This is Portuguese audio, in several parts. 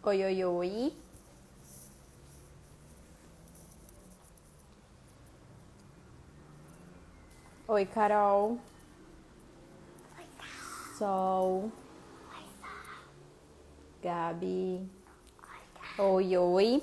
Oi, oi, oi. Oi, Carol. Sol. Gabi. Oi, oi.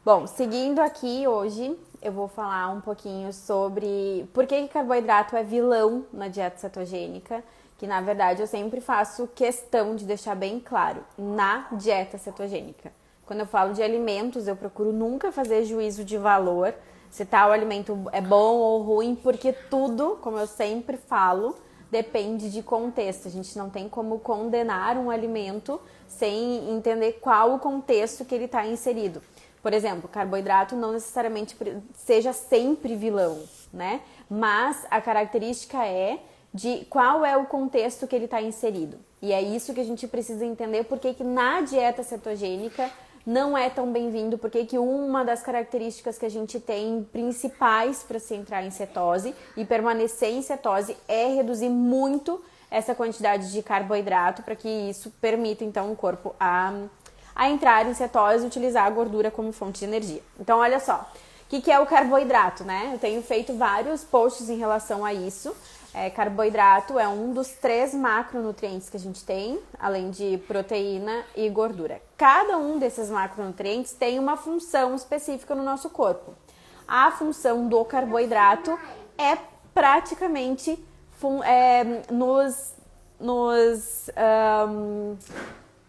Bom, seguindo aqui hoje, eu vou falar um pouquinho sobre por que carboidrato é vilão na dieta cetogênica, que na verdade eu sempre faço questão de deixar bem claro, na dieta cetogênica. Quando eu falo de alimentos, eu procuro nunca fazer juízo de valor, se tal alimento é bom ou ruim, porque tudo, como eu sempre falo, depende de contexto. A gente não tem como condenar um alimento sem entender qual o contexto que ele está inserido. Por exemplo, carboidrato não necessariamente seja sempre vilão, né? Mas a característica é de qual é o contexto que ele está inserido. E é isso que a gente precisa entender porque que na dieta cetogênica não é tão bem-vindo, porque que uma das características que a gente tem principais para se entrar em cetose e permanecer em cetose é reduzir muito essa quantidade de carboidrato para que isso permita então o corpo a entrar em cetose e utilizar a gordura como fonte de energia. Então, olha só, o que é o carboidrato, né? Eu tenho feito vários posts em relação a isso. Carboidrato é um dos 3 macronutrientes que a gente tem, além de proteína e gordura. Cada um desses macronutrientes tem uma função específica no nosso corpo. A função do carboidrato é praticamente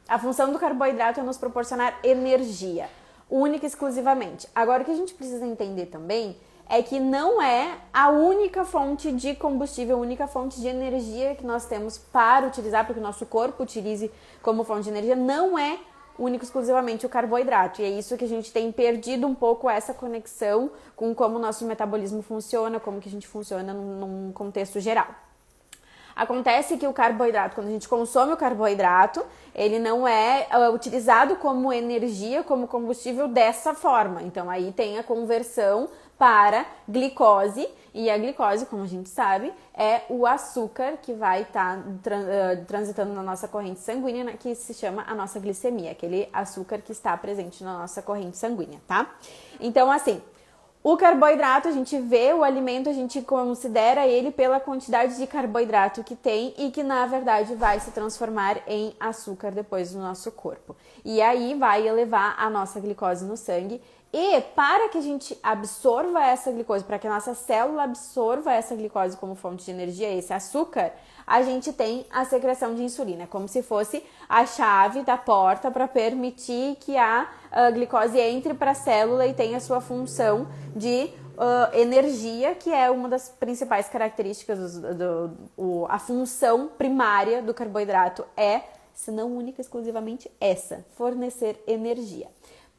a função do carboidrato é nos proporcionar energia, única e exclusivamente. Agora, o que a gente precisa entender também é que não é a única fonte de combustível, a única fonte de energia que nós temos para utilizar, para que o nosso corpo utilize como fonte de energia, não é único e exclusivamente o carboidrato. E é isso que a gente tem perdido um pouco essa conexão com como o nosso metabolismo funciona, como que a gente funciona num contexto geral. Acontece que o carboidrato, quando a gente consome o carboidrato, ele não é utilizado como energia, como combustível dessa forma. Então aí tem a conversão para glicose, e a glicose, como a gente sabe, é o açúcar que vai estar transitando na nossa corrente sanguínea, que se chama a nossa glicemia, aquele açúcar que está presente na nossa corrente sanguínea, tá? Então, assim, o carboidrato, a gente vê o alimento, a gente considera ele pela quantidade de carboidrato que tem e que, na verdade, vai se transformar em açúcar depois no nosso corpo. E aí vai elevar a nossa glicose no sangue. E para que a gente absorva essa glicose, para que a nossa célula absorva essa glicose como fonte de energia, esse açúcar, a gente tem a secreção de insulina, como se fosse a chave da porta para permitir que a glicose entre para a célula e tenha a sua função de energia, que é uma das principais características a função primária do carboidrato se não única, exclusivamente essa, fornecer energia.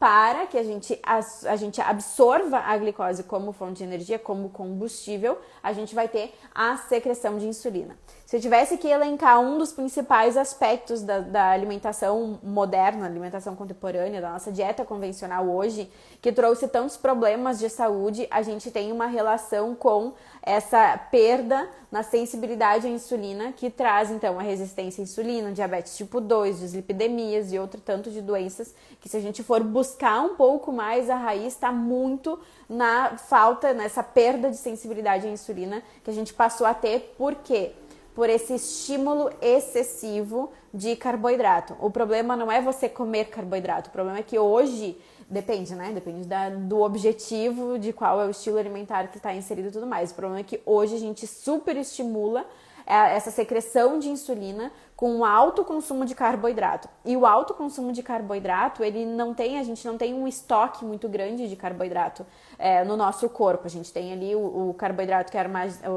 Para que a gente absorva a glicose como fonte de energia, como combustível, a gente vai ter a secreção de insulina. Se eu tivesse que elencar um dos principais aspectos da alimentação moderna, alimentação contemporânea, da nossa dieta convencional hoje, que trouxe tantos problemas de saúde, a gente tem uma relação com essa perda na sensibilidade à insulina, que traz então a resistência à insulina, diabetes tipo 2, dislipidemias e outro tanto de doenças que, se a gente for buscar um pouco mais, a raiz está muito na falta, nessa perda de sensibilidade à insulina que a gente passou a ter. Por quê? Por esse estímulo excessivo de carboidrato. O problema não é você comer carboidrato, o problema é que hoje, depende, né? Depende do objetivo, de qual é o estilo alimentar que está inserido e tudo mais. O problema é que hoje a gente superestimula essa secreção de insulina com um alto consumo de carboidrato. E o alto consumo de carboidrato, a gente não tem um estoque muito grande de carboidrato no nosso corpo. A gente tem ali o carboidrato,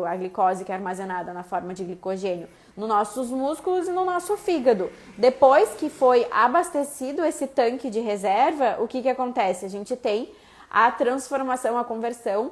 a glicose que é armazenada na forma de glicogênio nos nossos músculos e no nosso fígado. Depois que foi abastecido esse tanque de reserva, o que acontece? A gente tem a transformação, a conversão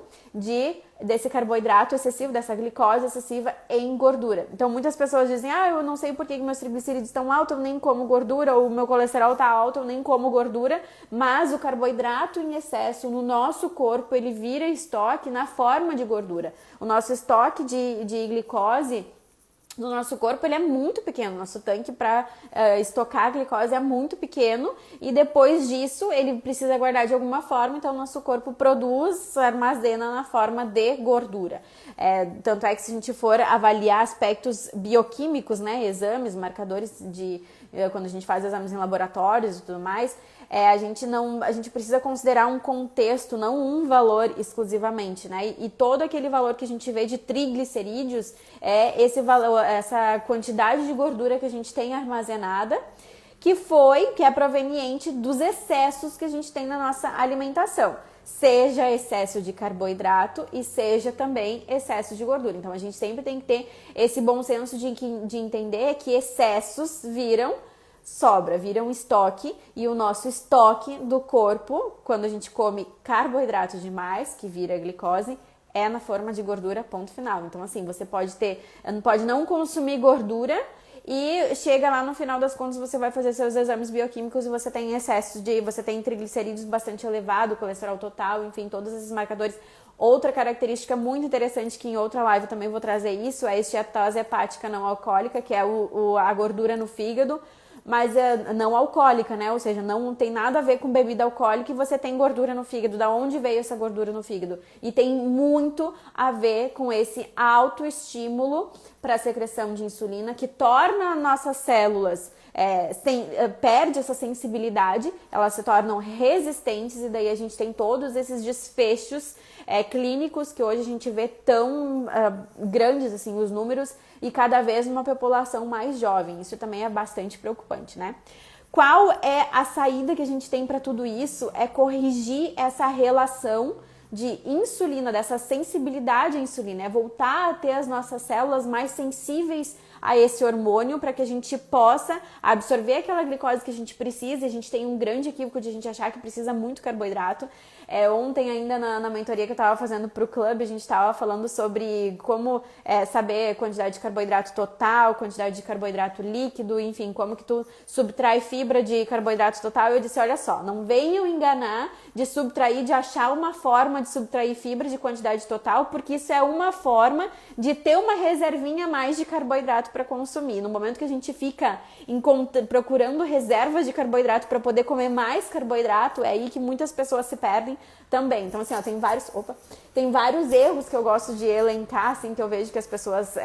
desse carboidrato excessivo, dessa glicose excessiva em gordura. Então, muitas pessoas dizem, eu não sei por que meus triglicerídeos estão altos, eu nem como gordura, ou o meu colesterol está alto, eu nem como gordura, mas o carboidrato em excesso no nosso corpo, ele vira estoque na forma de gordura. O nosso estoque de glicose do nosso corpo, ele é muito pequeno. Nosso tanque para estocar a glicose é muito pequeno e depois disso ele precisa guardar de alguma forma, então nosso corpo produz, armazena na forma de gordura. Tanto é que se a gente for avaliar aspectos bioquímicos, né, exames, marcadores de quando a gente faz exames em laboratórios e tudo mais, a gente precisa considerar um contexto, não um valor exclusivamente, né? E todo aquele valor que a gente vê de triglicerídeos é esse valor, essa quantidade de gordura que a gente tem armazenada, que é proveniente dos excessos que a gente tem na nossa alimentação. Seja excesso de carboidrato e seja também excesso de gordura. Então a gente sempre tem que ter esse bom senso de entender que excessos viram estoque, e o nosso estoque do corpo, quando a gente come carboidrato demais, que vira glicose, é na forma de gordura, ponto final. Então assim, você pode não consumir gordura e chega lá no final das contas, você vai fazer seus exames bioquímicos e você tem você tem triglicerídeos bastante elevado, colesterol total, enfim, todos esses marcadores. Outra característica muito interessante, que em outra live também vou trazer isso, é a esteatose hepática não alcoólica, que é a gordura no fígado, mas é não alcoólica, né? Ou seja, não tem nada a ver com bebida alcoólica e você tem gordura no fígado. Da onde veio essa gordura no fígado? E tem muito a ver com esse autoestímulo para a secreção de insulina, que torna nossas células perde essa sensibilidade, elas se tornam resistentes e daí a gente tem todos esses desfechos clínicos que hoje a gente vê tão grandes assim os números e cada vez numa população mais jovem. Isso também é bastante preocupante, né? Qual é a saída que a gente tem para tudo isso? É corrigir essa relação de insulina, dessa sensibilidade à insulina, é voltar a ter as nossas células mais sensíveis a esse hormônio para que a gente possa absorver aquela glicose que a gente precisa. A gente tem um grande equívoco de a gente achar que precisa muito carboidrato. Ontem ainda na mentoria que eu estava fazendo para o clube, a gente estava falando sobre como saber a quantidade de carboidrato total, quantidade de carboidrato líquido, enfim, como que tu subtrai fibra de carboidrato total. E eu disse, olha só, não venham enganar de achar uma forma de subtrair fibra de quantidade total, porque isso é uma forma de ter uma reservinha a mais de carboidrato para consumir. No momento que a gente fica procurando reservas de carboidrato para poder comer mais carboidrato, é aí que muitas pessoas se perdem também. Então assim, tem vários erros que eu gosto de elencar, assim, que eu vejo que as pessoas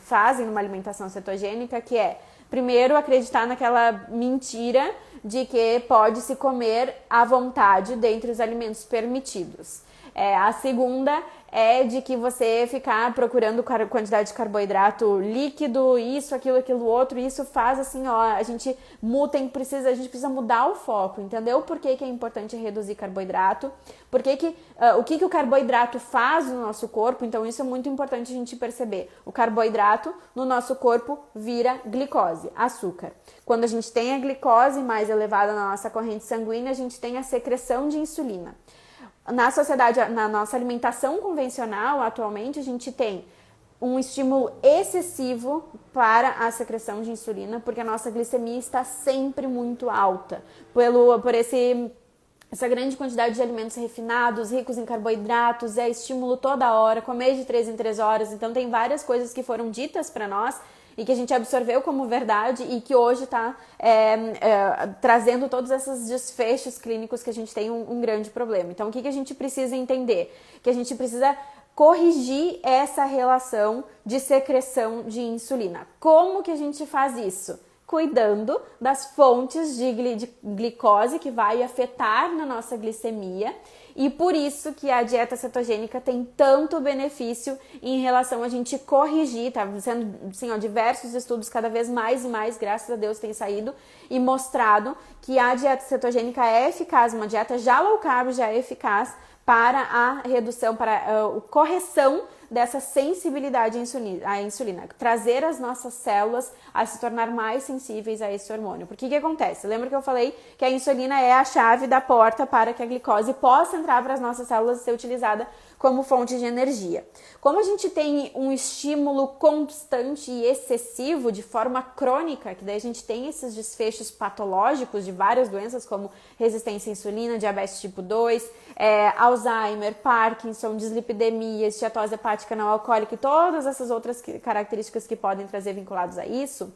fazem numa alimentação cetogênica, que é, primeiro, acreditar naquela mentira de que pode se comer à vontade dentre os alimentos permitidos. A segunda é de que você ficar procurando quantidade de carboidrato líquido, isso, aquilo, outro, isso faz assim, ó, a gente precisa mudar o foco, entendeu? Por que é importante reduzir carboidrato? O que o carboidrato faz no nosso corpo? Então isso é muito importante a gente perceber. O carboidrato no nosso corpo vira glicose, açúcar. Quando a gente tem a glicose mais elevada na nossa corrente sanguínea, a gente tem a secreção de insulina. Na nossa alimentação convencional, atualmente, a gente tem um estímulo excessivo para a secreção de insulina, porque a nossa glicemia está sempre muito alta, por essa grande quantidade de alimentos refinados, ricos em carboidratos, estímulo toda hora, comer de 3 em 3 horas. Então tem várias coisas que foram ditas para nós e que a gente absorveu como verdade e que hoje está trazendo todos esses desfechos clínicos que a gente tem um grande problema. Então, o que a gente precisa entender? Que a gente precisa corrigir essa relação de secreção de insulina. Como que a gente faz isso? Cuidando das fontes de glicose que vai afetar na nossa glicemia. E por isso que a dieta cetogênica tem tanto benefício em relação a gente corrigir, tá sendo assim, ó, diversos estudos cada vez mais e mais, graças a Deus, tem saído e mostrado que a dieta cetogênica é eficaz, uma dieta já low carb já é eficaz para a redução, para a correção dessa sensibilidade à insulina, trazer as nossas células a se tornar mais sensíveis a esse hormônio. Porque o que acontece? Lembra que eu falei que a insulina é a chave da porta para que a glicose possa entrar para as nossas células e ser utilizada como fonte de energia. Como a gente tem um estímulo constante e excessivo de forma crônica, que daí a gente tem esses desfechos patológicos de várias doenças como resistência à insulina, diabetes tipo 2, Alzheimer, Parkinson, dislipidemia, esteatose hepática hepática não alcoólica e todas essas outras características que podem trazer vinculados a isso,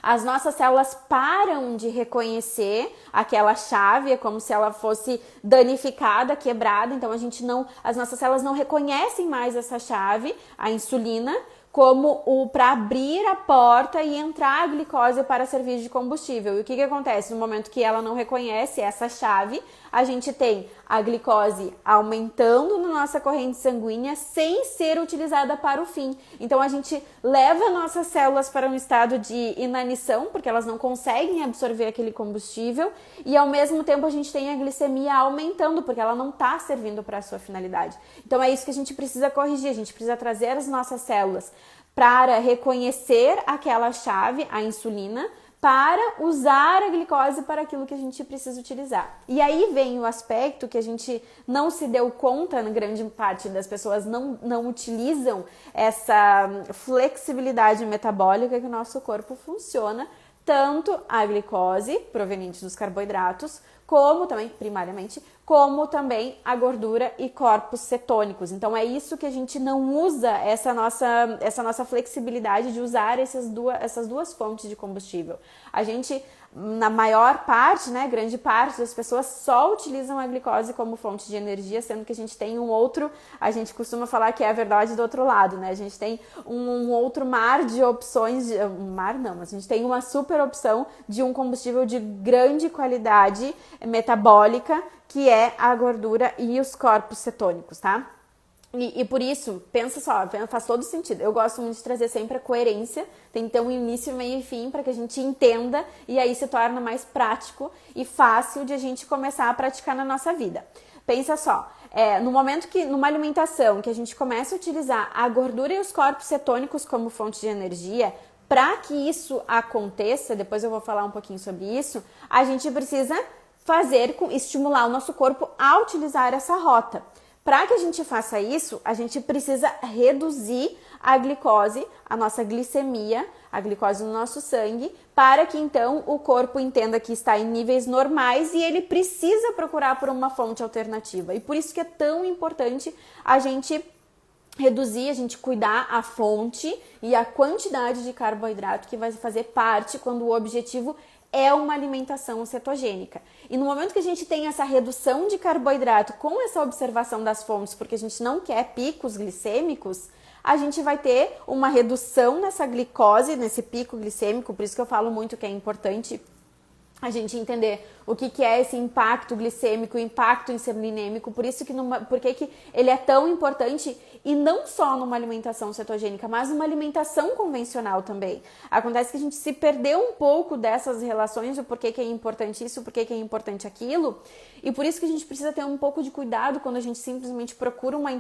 as nossas células param de reconhecer aquela chave, é como se ela fosse danificada, quebrada, então as nossas células não reconhecem mais essa chave, a insulina, como para abrir a porta e entrar a glicose para servir de combustível. E o que acontece? No momento que ela não reconhece essa chave, a gente tem a glicose aumentando na nossa corrente sanguínea sem ser utilizada para o fim. Então a gente leva nossas células para um estado de inanição, porque elas não conseguem absorver aquele combustível, e ao mesmo tempo a gente tem a glicemia aumentando, porque ela não está servindo para a sua finalidade. Então é isso que a gente precisa corrigir, a gente precisa trazer as nossas células para reconhecer aquela chave, a insulina, para usar a glicose para aquilo que a gente precisa utilizar. E aí vem o aspecto que a gente não se deu conta, na grande parte das pessoas não utilizam essa flexibilidade metabólica que o nosso corpo funciona, tanto a glicose proveniente dos carboidratos, como também, primariamente, como também a gordura e corpos cetônicos. Então é isso que a gente não usa, essa nossa flexibilidade de usar essas duas fontes de combustível. A gente, na maior parte, né, grande parte das pessoas só utilizam a glicose como fonte de energia, sendo que a gente tem a gente costuma falar que é a verdade do outro lado, né? A gente tem um outro mar de opções, mas a gente tem uma super opção de um combustível de grande qualidade metabólica, que é a gordura e os corpos cetônicos, tá? E por isso, pensa só, faz todo sentido. Eu gosto muito de trazer sempre a coerência, tem que ter um início, meio e fim para que a gente entenda e aí se torna mais prático e fácil de a gente começar a praticar na nossa vida. Pensa só, no momento que, numa alimentação, que a gente começa a utilizar a gordura e os corpos cetônicos como fonte de energia, para que isso aconteça, depois eu vou falar um pouquinho sobre isso, a gente precisa estimular o nosso corpo a utilizar essa rota. Para que a gente faça isso, a gente precisa reduzir a glicose, a nossa glicemia, a glicose no nosso sangue, para que então o corpo entenda que está em níveis normais e ele precisa procurar por uma fonte alternativa. E por isso que é tão importante a gente reduzir, a gente cuidar a fonte e a quantidade de carboidrato que vai fazer parte quando o objetivo é uma alimentação cetogênica. E no momento que a gente tem essa redução de carboidrato com essa observação das fontes, porque a gente não quer picos glicêmicos, a gente vai ter uma redução nessa glicose, nesse pico glicêmico, por isso que eu falo muito que é importante a gente entender o que é esse impacto glicêmico, o impacto insulinêmico, por que ele é tão importante, e não só numa alimentação cetogênica, mas numa alimentação convencional também. Acontece que a gente se perdeu um pouco dessas relações, o porquê que é importante isso, o porquê que é importante aquilo, e por isso que a gente precisa ter um pouco de cuidado quando a gente simplesmente procura uma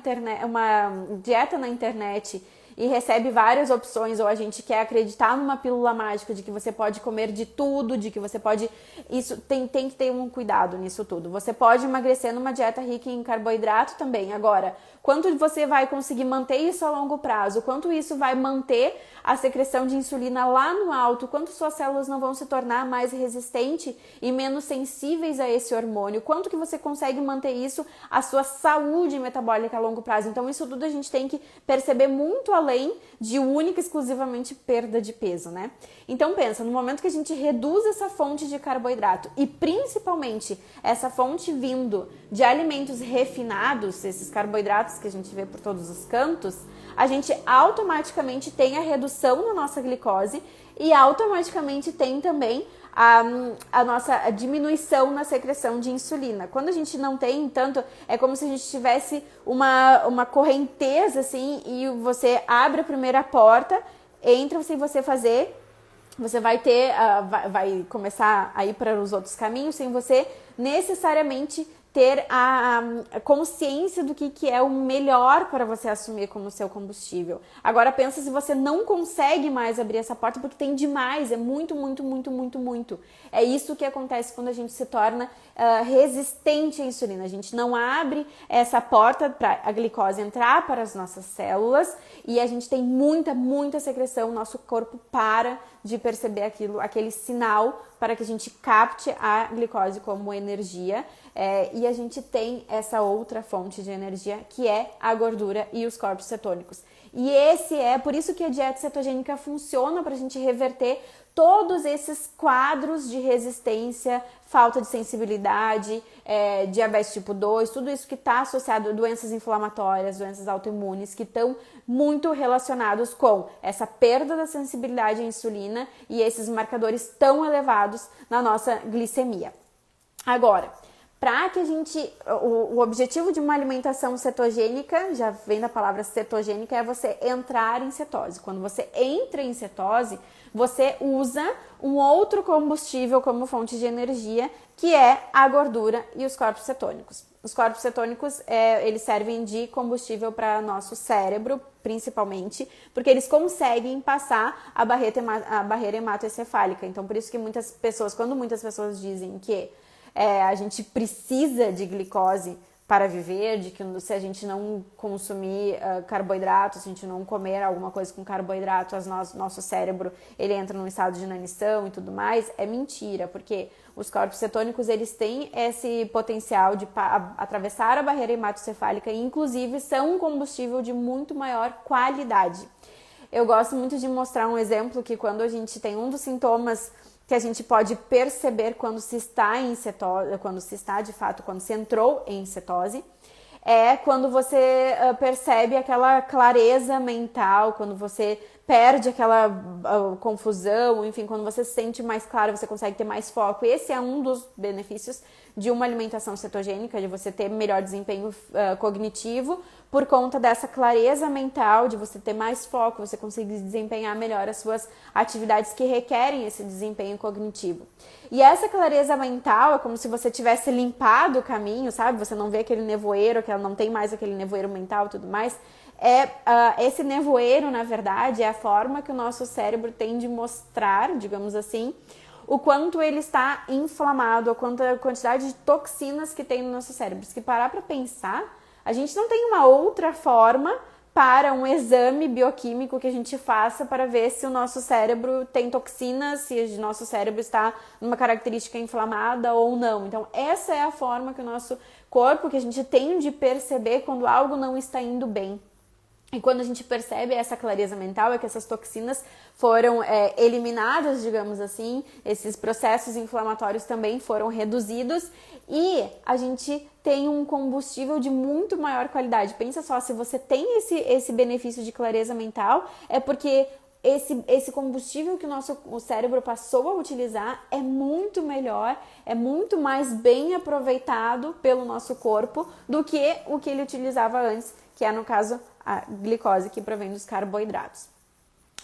dieta na internet e recebe várias opções, ou a gente quer acreditar numa pílula mágica de que você pode comer de tudo, de que você pode... Isso tem que ter um cuidado nisso tudo. Você pode emagrecer numa dieta rica em carboidrato também. Agora, quanto você vai conseguir manter isso a longo prazo? Quanto isso vai manter a secreção de insulina lá no alto? Quanto suas células não vão se tornar mais resistentes e menos sensíveis a esse hormônio? Quanto que você consegue manter isso, a sua saúde metabólica a longo prazo? Então, isso tudo a gente tem que perceber muito além de única e exclusivamente perda de peso, né? Então, pensa, no momento que a gente reduz essa fonte de carboidrato e principalmente essa fonte vindo de alimentos refinados, esses carboidratos que a gente vê por todos os cantos, a gente automaticamente tem a redução na nossa glicose e automaticamente tem também a nossa diminuição na secreção de insulina. Quando a gente não tem tanto, é como se a gente tivesse uma correnteza assim, e você abre a primeira porta, entra sem você fazer, você vai vai começar a ir para os outros caminhos sem você necessariamente ter a consciência do que é o melhor para você assumir como seu combustível. Agora pensa se você não consegue mais abrir essa porta porque tem demais, é muito, muito, muito, muito, muito. É isso que acontece quando a gente se torna resistente à insulina. A gente não abre essa porta para a glicose entrar para as nossas células e a gente tem muita, muita secreção, nosso corpo para de perceber aquele sinal para que a gente capte a glicose como energia. E a gente tem essa outra fonte de energia, que é a gordura e os corpos cetônicos. E por isso que a dieta cetogênica funciona para a gente reverter todos esses quadros de resistência, falta de sensibilidade, diabetes tipo 2, tudo isso que está associado a doenças inflamatórias, doenças autoimunes, que estão muito relacionados com essa perda da sensibilidade à insulina e esses marcadores tão elevados na nossa glicemia. Agora, para que a gente, o objetivo de uma alimentação cetogênica, já vem da palavra cetogênica, é você entrar em cetose. Quando você entra em cetose, você usa um outro combustível como fonte de energia, que é a gordura e os corpos cetônicos. Os corpos cetônicos, eles servem de combustível para nosso cérebro, principalmente, porque eles conseguem passar a barreira hematoencefálica. Então, por isso que quando muitas pessoas dizem que a gente precisa de glicose para viver, de que se a gente não consumir carboidratos, se a gente não comer alguma coisa com carboidratos, nosso cérebro ele entra num estado de inanição e tudo mais, é mentira, porque os corpos cetônicos eles têm esse potencial de atravessar a barreira hematoencefálica e inclusive são um combustível de muito maior qualidade. Eu gosto muito de mostrar um exemplo que quando a gente tem um dos sintomas que a gente pode perceber quando se está em cetose, quando se entrou em cetose, é quando você percebe aquela clareza mental, quando você perde aquela confusão, enfim, quando você se sente mais claro, você consegue ter mais foco. Esse é um dos benefícios de uma alimentação cetogênica, de você ter melhor desempenho cognitivo, por conta dessa clareza mental, de você ter mais foco, você conseguir desempenhar melhor as suas atividades que requerem esse desempenho cognitivo. E essa clareza mental é como se você tivesse limpado o caminho, sabe? Você não vê aquele nevoeiro, que ela não tem mais aquele nevoeiro mental e tudo mais. Esse nevoeiro, na verdade, é a forma que o nosso cérebro tem de mostrar, digamos assim, o quanto ele está inflamado, a quantidade de toxinas que tem no nosso cérebro. Se parar para pensar, a gente não tem uma outra forma para um exame bioquímico que a gente faça para ver se o nosso cérebro tem toxinas, se o nosso cérebro está numa característica inflamada ou não. Então, essa é a forma que o nosso corpo, que a gente tem de perceber quando algo não está indo bem. E quando a gente percebe essa clareza mental, é que essas toxinas foram eliminadas, digamos assim, esses processos inflamatórios também foram reduzidos e a gente tem um combustível de muito maior qualidade. Pensa só, se você tem esse benefício de clareza mental, é porque esse combustível que o cérebro passou a utilizar é muito melhor, é muito mais bem aproveitado pelo nosso corpo do que o que ele utilizava antes, que é, no caso, a glicose que provém dos carboidratos.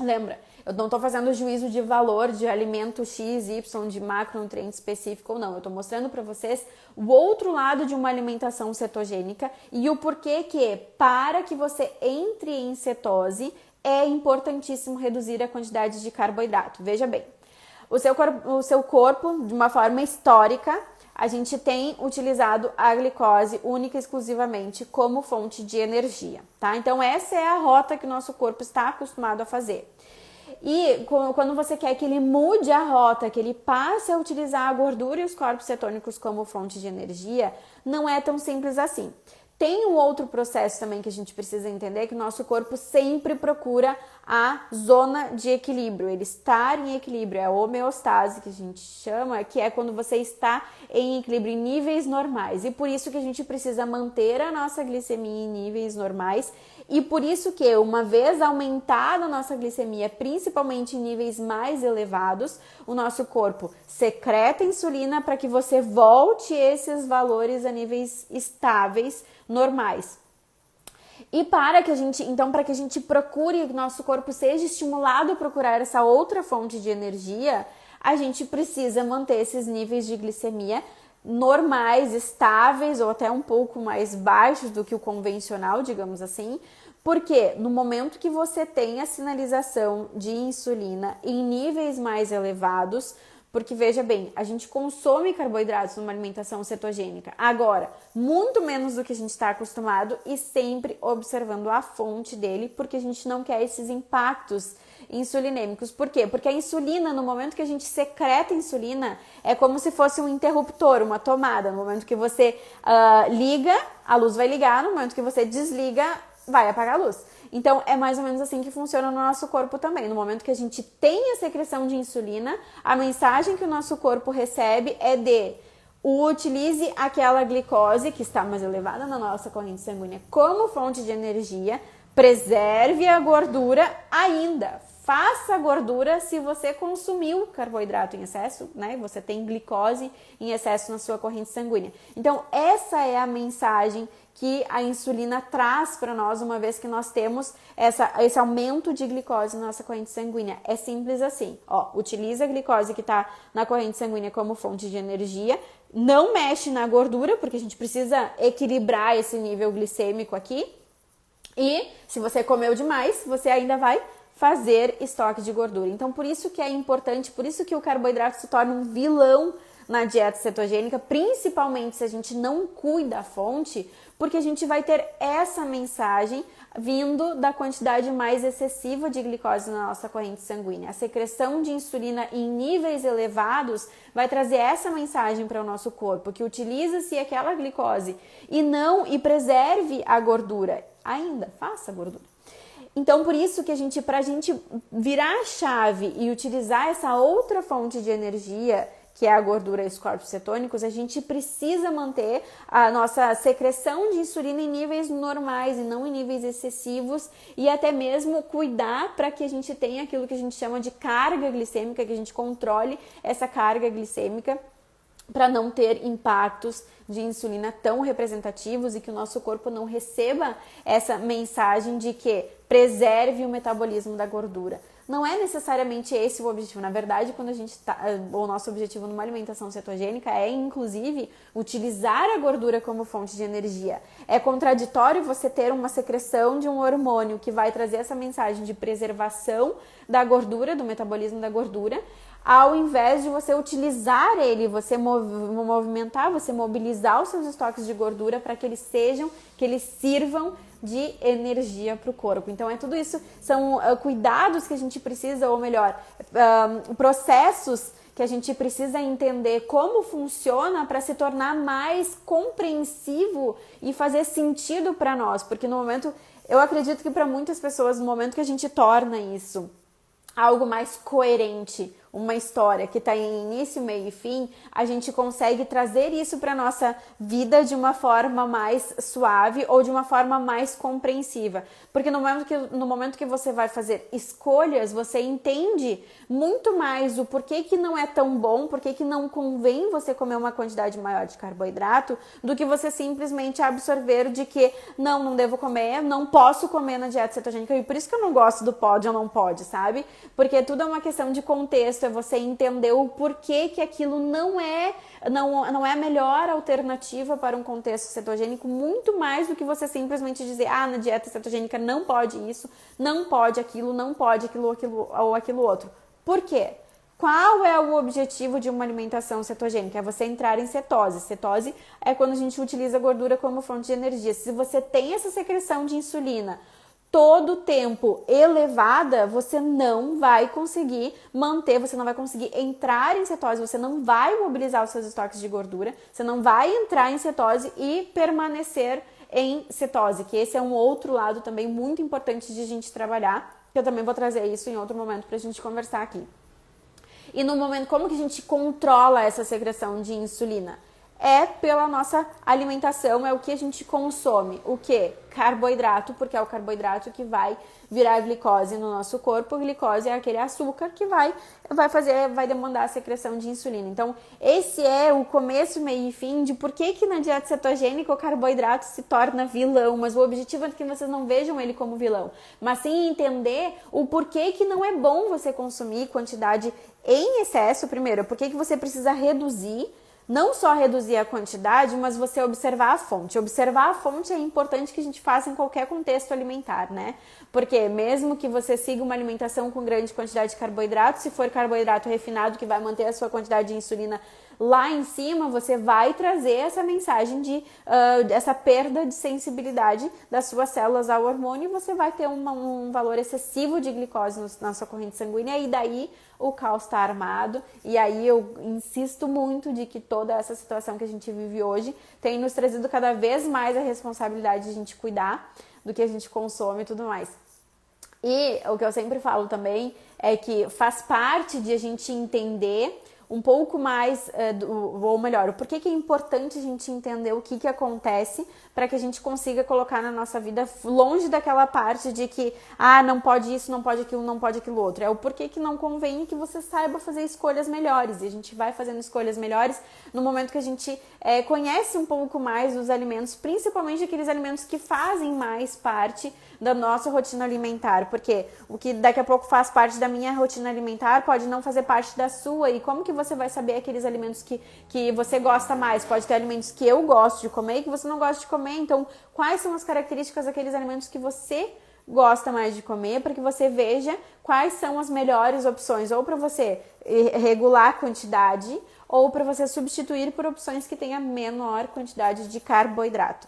Lembra, eu não estou fazendo juízo de valor de alimento X, Y, de macronutriente específico ou não. Eu estou mostrando para vocês o outro lado de uma alimentação cetogênica e o porquê que, para que você entre em cetose, é importantíssimo reduzir a quantidade de carboidrato. Veja bem, o seu corpo, de uma forma histórica, a gente tem utilizado a glicose única e exclusivamente como fonte de energia, tá? Então, essa é a rota que o nosso corpo está acostumado a fazer. E quando você quer que ele mude a rota, que ele passe a utilizar a gordura e os corpos cetônicos como fonte de energia, não é tão simples assim. Tem um outro processo também que a gente precisa entender, que o nosso corpo sempre procura a zona de equilíbrio, ele estar em equilíbrio, é a homeostase que a gente chama, que é quando você está em equilíbrio em níveis normais. E por isso que a gente precisa manter a nossa glicemia em níveis normais e por isso que, uma vez aumentada a nossa glicemia, principalmente em níveis mais elevados, o nosso corpo secreta insulina para que você volte esses valores a níveis estáveis, normais. E para que a gente procure, que nosso corpo seja estimulado a procurar essa outra fonte de energia, a gente precisa manter esses níveis de glicemia normais, estáveis ou até um pouco mais baixos do que o convencional, digamos assim, porque no momento que você tem a sinalização de insulina em níveis mais elevados, porque veja bem, a gente consome carboidratos numa alimentação cetogênica, agora, muito menos do que a gente está acostumado e sempre observando a fonte dele, porque a gente não quer esses impactos insulinêmicos. Por quê? Porque a insulina, no momento que a gente secreta insulina, é como se fosse um interruptor, uma tomada. No momento que você liga, a luz vai ligar, no momento que você desliga, vai apagar a luz. Então, é mais ou menos assim que funciona no nosso corpo também. No momento que a gente tem a secreção de insulina, a mensagem que o nosso corpo recebe é de utilize aquela glicose que está mais elevada na nossa corrente sanguínea como fonte de energia, preserve a gordura ainda. Faça gordura se você consumiu carboidrato em excesso, né? Você tem glicose em excesso na sua corrente sanguínea. Então, essa é a mensagem que a insulina traz para nós, uma vez que nós temos esse aumento de glicose na nossa corrente sanguínea. É simples assim, utiliza a glicose que está na corrente sanguínea como fonte de energia, não mexe na gordura, porque a gente precisa equilibrar esse nível glicêmico aqui, e se você comeu demais, você ainda vai fazer estoque de gordura. Então, por isso que é importante, por isso que o carboidrato se torna um vilão na dieta cetogênica, principalmente se a gente não cuida da fonte, porque a gente vai ter essa mensagem vindo da quantidade mais excessiva de glicose na nossa corrente sanguínea. A secreção de insulina em níveis elevados vai trazer essa mensagem para o nosso corpo, que utiliza-se aquela glicose e preserve a gordura. Ainda, faça gordura. Então, por isso que pra gente virar a chave e utilizar essa outra fonte de energia, que é a gordura e os corpos cetônicos, a gente precisa manter a nossa secreção de insulina em níveis normais e não em níveis excessivos, e até mesmo cuidar para que a gente tenha aquilo que a gente chama de carga glicêmica, que a gente controle essa carga glicêmica para não ter impactos de insulina tão representativos e que o nosso corpo não receba essa mensagem de que preserve o metabolismo da gordura. Não é necessariamente esse o objetivo. Na verdade, quando o nosso objetivo numa alimentação cetogênica é, inclusive, utilizar a gordura como fonte de energia. É contraditório você ter uma secreção de um hormônio que vai trazer essa mensagem de preservação da gordura, do metabolismo da gordura, ao invés de você utilizar ele, você movimentar, você mobilizar os seus estoques de gordura para que eles sirvam de energia para o corpo. Então, tudo isso são cuidados que a gente precisa, ou melhor, processos que a gente precisa entender como funciona para se tornar mais compreensivo e fazer sentido para nós. Porque eu acredito que para muitas pessoas, no momento que a gente torna isso algo mais coerente, uma história que está em início, meio e fim, a gente consegue trazer isso para nossa vida de uma forma mais suave ou de uma forma mais compreensiva. Porque no momento que você vai fazer escolhas, você entende muito mais o porquê que não é tão bom, porquê que não convém você comer uma quantidade maior de carboidrato, do que você simplesmente absorver de que não devo comer, não posso comer na dieta cetogênica. E por isso que eu não gosto do pode ou não pode, sabe? Porque tudo é uma questão de contexto, é você entender o porquê que aquilo não é a melhor alternativa para um contexto cetogênico, muito mais do que você simplesmente dizer, na dieta cetogênica não pode isso, não pode aquilo, não pode aquilo ou aquilo outro. Por quê? Qual é o objetivo de uma alimentação cetogênica? É você entrar em cetose. Cetose é quando a gente utiliza a gordura como fonte de energia. Se você tem essa secreção de insulina todo o tempo elevada, você não vai conseguir manter, você não vai conseguir entrar em cetose, você não vai mobilizar os seus estoques de gordura, você não vai entrar em cetose e permanecer em cetose, que esse é um outro lado também muito importante de a gente trabalhar, que eu também vou trazer isso em outro momento pra gente conversar aqui. E no momento, como que a gente controla essa secreção de insulina? É pela nossa alimentação, é o que a gente consome. O que? Carboidrato, porque é o carboidrato que vai virar glicose no nosso corpo. A glicose é aquele açúcar que vai demandar a secreção de insulina. Então, esse é o começo, meio e fim de por que na dieta cetogênica o carboidrato se torna vilão. Mas o objetivo é que vocês não vejam ele como vilão, mas sim entender o porquê que não é bom você consumir quantidade em excesso. Primeiro, por que você precisa reduzir. Não só reduzir a quantidade, mas você observar a fonte. Observar a fonte é importante que a gente faça em qualquer contexto alimentar, né? Porque mesmo que você siga uma alimentação com grande quantidade de carboidrato, se for carboidrato refinado que vai manter a sua quantidade de insulina lá em cima você vai trazer essa mensagem de essa perda de sensibilidade das suas células ao hormônio, e você vai ter um valor excessivo de glicose na sua corrente sanguínea, e daí o caos está armado. E aí eu insisto muito de que toda essa situação que a gente vive hoje tem nos trazido cada vez mais a responsabilidade de a gente cuidar do que a gente consome e tudo mais. E o que eu sempre falo também é que faz parte de a gente entender um pouco mais, ou melhor, o porquê que é importante a gente entender o que acontece para que a gente consiga colocar na nossa vida longe daquela parte de que, não pode isso, não pode aquilo, não pode aquilo outro. É o porquê que não convém que você saiba fazer escolhas melhores. E a gente vai fazendo escolhas melhores no momento que a gente conhece um pouco mais os alimentos, principalmente aqueles alimentos que fazem mais parte da nossa rotina alimentar, porque o que daqui a pouco faz parte da minha rotina alimentar pode não fazer parte da sua, e como que você vai saber aqueles alimentos que você gosta mais? Pode ter alimentos que eu gosto de comer e que você não gosta de comer, então quais são as características daqueles alimentos que você gosta mais de comer, para que você veja quais são as melhores opções, ou para você regular a quantidade, ou para você substituir por opções que tenham menor quantidade de carboidrato.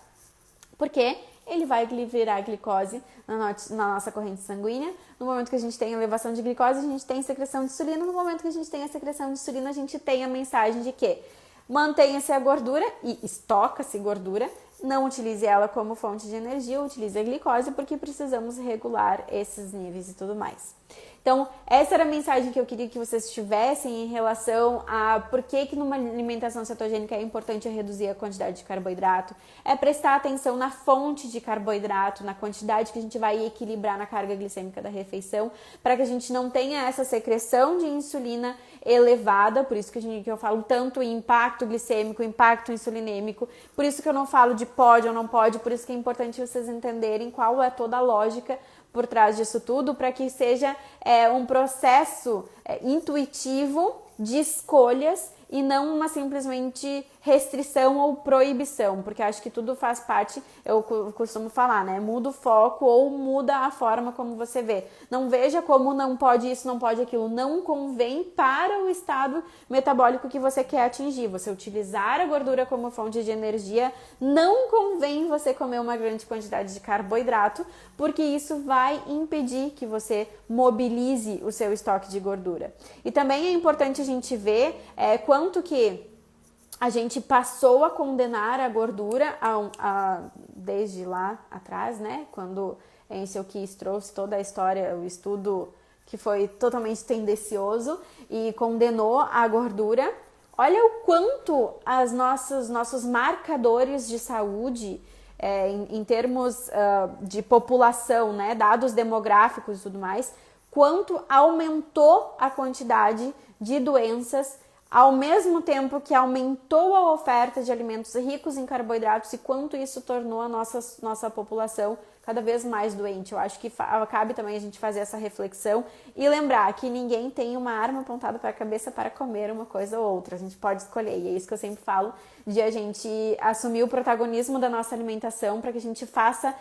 Porque ele vai liberar glicose na nossa corrente sanguínea. No momento que a gente tem elevação de glicose, a gente tem secreção de insulina. No momento que a gente tem a secreção de insulina, a gente tem a mensagem de que mantenha-se a gordura e estoca-se gordura. Não utilize ela como fonte de energia, utilize a glicose, porque precisamos regular esses níveis e tudo mais. Então, essa era a mensagem que eu queria que vocês tivessem em relação a por que numa alimentação cetogênica é importante reduzir a quantidade de carboidrato. É prestar atenção na fonte de carboidrato, na quantidade que a gente vai equilibrar na carga glicêmica da refeição, para que a gente não tenha essa secreção de insulina elevada. Por isso que eu falo tanto em impacto glicêmico, impacto insulinêmico, por isso que eu não falo de pode ou não pode, por isso que é importante vocês entenderem qual é toda a lógica por trás disso tudo, para que seja um processo intuitivo de escolhas e não uma simplesmente restrição ou proibição, porque acho que tudo faz parte, eu costumo falar, né? Muda o foco ou muda a forma como você vê. Não veja como não pode isso, não pode aquilo. Não convém para o estado metabólico que você quer atingir. Você utilizar a gordura como fonte de energia, não convém você comer uma grande quantidade de carboidrato, porque isso vai impedir que você mobilize o seu estoque de gordura. E também é importante a gente ver quanto que a gente passou a condenar a gordura desde lá atrás, né? Quando Ansel Keys trouxe toda a história, o estudo que foi totalmente tendencioso e condenou a gordura. Olha o quanto nossos marcadores de saúde, em termos de população, né? Dados demográficos e tudo mais, quanto aumentou a quantidade de doenças, ao mesmo tempo que aumentou a oferta de alimentos ricos em carboidratos, e quanto isso tornou a nossa população cada vez mais doente. Eu acho que cabe também a gente fazer essa reflexão e lembrar que ninguém tem uma arma apontada para a cabeça para comer uma coisa ou outra. A gente pode escolher, e é isso que eu sempre falo, de a gente assumir o protagonismo da nossa alimentação para que a gente faça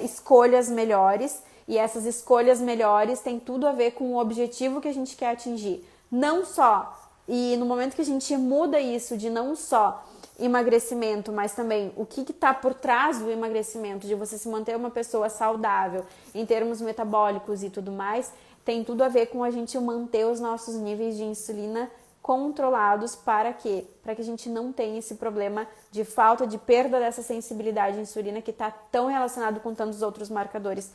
escolhas melhores, e essas escolhas melhores têm tudo a ver com o objetivo que a gente quer atingir. Não só... E no momento que a gente muda isso de não só emagrecimento, mas também o que está por trás do emagrecimento, de você se manter uma pessoa saudável em termos metabólicos e tudo mais, tem tudo a ver com a gente manter os nossos níveis de insulina controlados. Para quê? Para que a gente não tenha esse problema de falta, de perda dessa sensibilidade à insulina, que está tão relacionado com tantos outros marcadores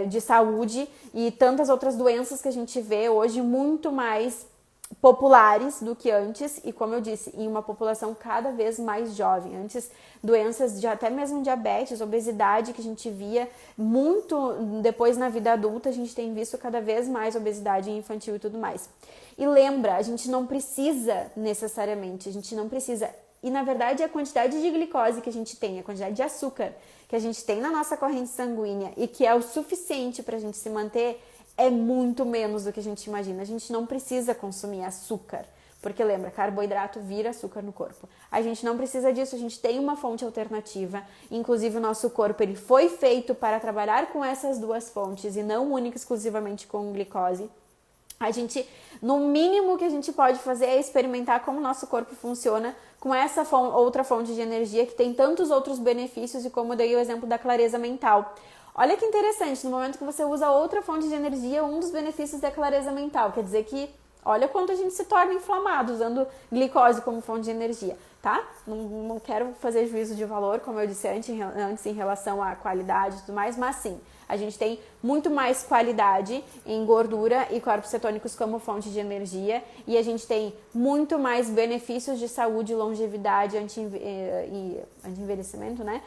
de saúde e tantas outras doenças que a gente vê hoje muito mais populares do que antes, e como eu disse, em uma população cada vez mais jovem. Antes, doenças de até mesmo diabetes, obesidade, que a gente via muito depois na vida adulta, a gente tem visto cada vez mais obesidade infantil e tudo mais. E lembra, a gente não precisa necessariamente, a gente não precisa. E na verdade a quantidade de glicose que a gente tem, a quantidade de açúcar que a gente tem na nossa corrente sanguínea e que é o suficiente para a gente se manter, é muito menos do que a gente imagina. A gente não precisa consumir açúcar, porque lembra, carboidrato vira açúcar no corpo. A gente não precisa disso, a gente tem uma fonte alternativa. Inclusive o nosso corpo ele foi feito para trabalhar com essas duas fontes e não única exclusivamente com glicose. A gente, no mínimo que a gente pode fazer é experimentar como o nosso corpo funciona com essa outra fonte de energia que tem tantos outros benefícios, e como eu dei o exemplo da clareza mental. Olha que interessante, no momento que você usa outra fonte de energia, um dos benefícios é a clareza mental. Quer dizer que, olha quanto a gente se torna inflamado usando glicose como fonte de energia, tá? Não quero fazer juízo de valor, como eu disse antes em relação à qualidade e tudo mais, mas sim, a gente tem muito mais qualidade em gordura e corpos cetônicos como fonte de energia, e a gente tem muito mais benefícios de saúde, longevidade e anti-envelhecimento, né?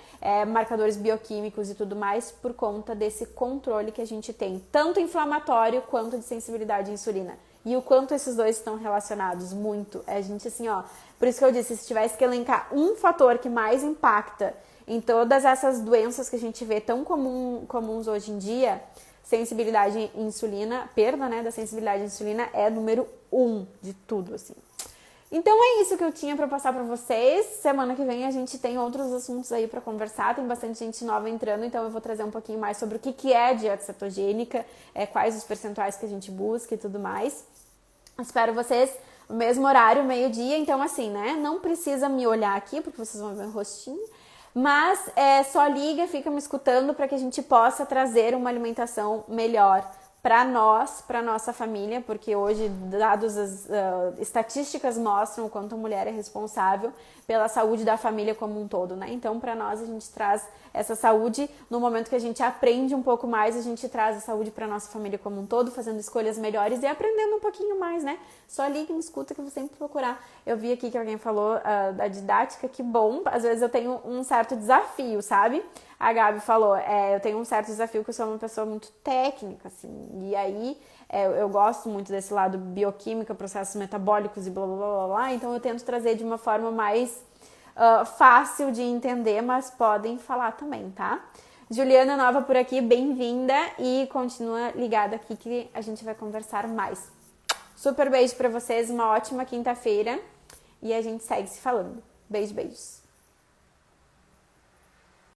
Marcadores bioquímicos e tudo mais por conta desse controle que a gente tem, tanto inflamatório quanto de sensibilidade à insulina. E o quanto esses dois estão relacionados, muito. A gente assim, ó, por isso que eu disse, se tivesse que elencar um fator que mais impacta em todas essas doenças que a gente vê tão comuns hoje em dia, sensibilidade à insulina, perda, né, da sensibilidade à insulina é número 1 de tudo, assim. Então é isso que eu tinha para passar para vocês. Semana que vem a gente tem outros assuntos aí para conversar, tem bastante gente nova entrando, então eu vou trazer um pouquinho mais sobre o que é a dieta cetogênica, quais os percentuais que a gente busca e tudo mais. Espero vocês no mesmo horário, meio-dia, então assim, né, não precisa me olhar aqui, porque vocês vão ver o rostinho, mas só liga, fica me escutando para que a gente possa trazer uma alimentação melhor para nós, para nossa família, porque hoje, dados as estatísticas mostram o quanto a mulher é responsável pela saúde da família como um todo, né? Então, para nós, a gente traz essa saúde, no momento que a gente aprende um pouco mais, a gente traz a saúde para nossa família como um todo, fazendo escolhas melhores e aprendendo um pouquinho mais, né? Só liga e me escuta que eu vou sempre procurar. Eu vi aqui que alguém falou da didática, que bom, às vezes eu tenho um certo desafio, sabe? A Gabi falou, eu tenho um certo desafio que eu sou uma pessoa muito técnica, assim, e aí eu gosto muito desse lado bioquímica, processos metabólicos e blá blá blá blá, então eu tento trazer de uma forma mais fácil de entender, mas podem falar também, tá? Juliana Nova por aqui, bem-vinda e continua ligada aqui que a gente vai conversar mais. Super beijo pra vocês, uma ótima quinta-feira e a gente segue se falando. Beijo, beijos.